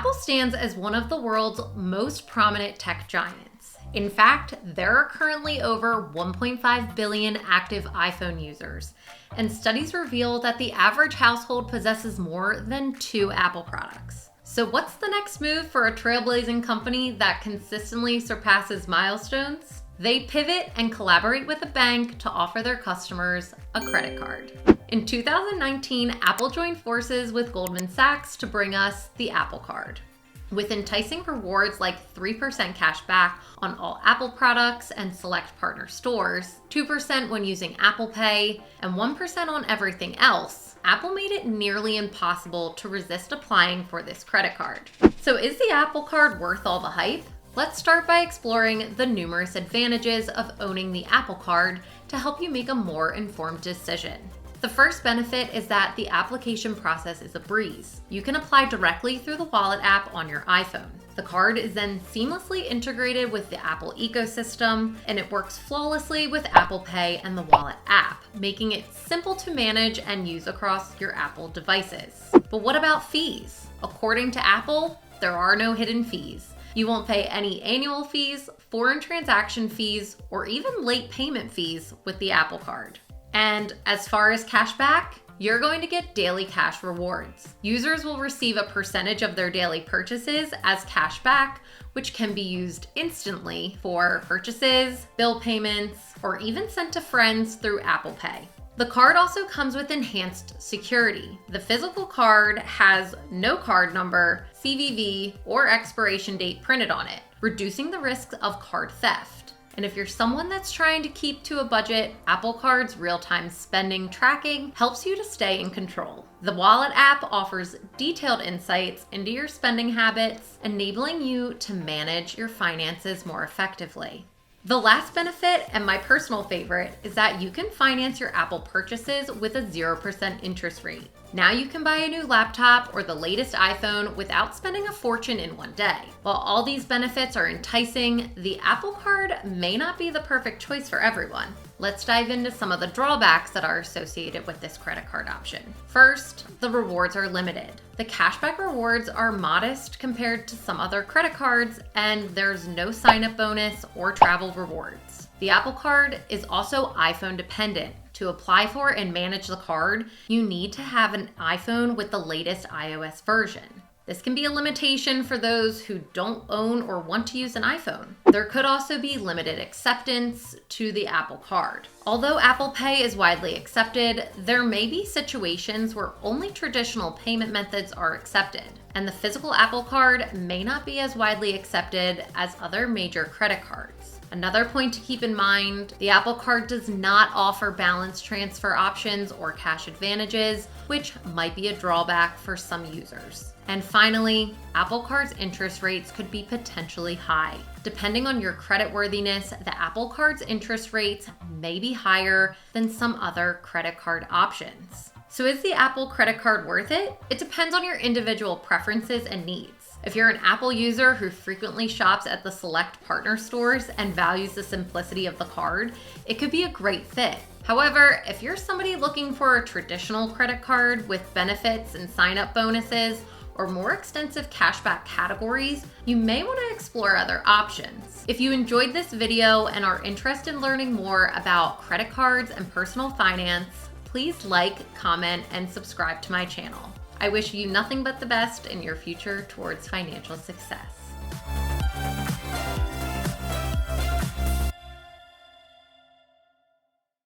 Apple stands as one of the world's most prominent tech giants. In fact, there are currently over 1.5 billion active iPhone users, and studies reveal that the average household possesses more than 2 Apple products. So what's the next move for a trailblazing company that consistently surpasses milestones? They pivot and collaborate with a bank to offer their customers a credit card. In 2019, Apple joined forces with Goldman Sachs to bring us the Apple Card. With enticing rewards like 3% cash back on all Apple products and select partner stores, 2% when using Apple Pay, and 1% on everything else, Apple made it nearly impossible to resist applying for this credit card. So is the Apple Card worth all the hype? Let's start by exploring the numerous advantages of owning the Apple Card to help you make a more informed decision. The first benefit is that the application process is a breeze. You can apply directly through the Wallet app on your iPhone. The card is then seamlessly integrated with the Apple ecosystem, and it works flawlessly with Apple Pay and the Wallet app, making it simple to manage and use across your Apple devices. But what about fees? According to Apple, there are no hidden fees. You won't pay any annual fees, foreign transaction fees, or even late payment fees with the Apple Card. And as far as cash back, you're going to get daily cash rewards. Users will receive a percentage of their daily purchases as cash back, which can be used instantly for purchases, bill payments, or even sent to friends through Apple Pay. The card also comes with enhanced security. The physical card has no card number, CVV, or expiration date printed on it, reducing the risk of card theft. And if you're someone that's trying to keep to a budget, Apple Card's real-time spending tracking helps you to stay in control. The Wallet app offers detailed insights into your spending habits, enabling you to manage your finances more effectively. The last benefit, and my personal favorite, is that you can finance your Apple purchases with a 0% interest rate. Now you can buy a new laptop or the latest iPhone without spending a fortune in one day. While all these benefits are enticing, the Apple Card may not be the perfect choice for everyone. Let's dive into some of the drawbacks that are associated with this credit card option. First, the rewards are limited. The cashback rewards are modest compared to some other credit cards, and there's no sign-up bonus or travel rewards. The Apple Card is also iPhone dependent. To apply for and manage the card, you need to have an iPhone with the latest iOS version. This can be a limitation for those who don't own or want to use an iPhone. There could also be limited acceptance to the Apple Card. Although Apple Pay is widely accepted, there may be situations where only traditional payment methods are accepted, and the physical Apple Card may not be as widely accepted as other major credit cards. Another point to keep in mind, the Apple Card does not offer balance transfer options or cash advantages, which might be a drawback for some users. And finally, Apple Card's interest rates could be potentially high. Depending on your creditworthiness, the Apple Card's interest rates may be higher than some other credit card options. So is the Apple credit card worth it? It depends on your individual preferences and needs. If you're an Apple user who frequently shops at the select partner stores and values the simplicity of the card, it could be a great fit. However, if you're somebody looking for a traditional credit card with benefits and sign-up bonuses or more extensive cashback categories, you may want to explore other options. If you enjoyed this video and are interested in learning more about credit cards and personal finance, please like, comment, and subscribe to my channel. I wish you nothing but the best in your future towards financial success.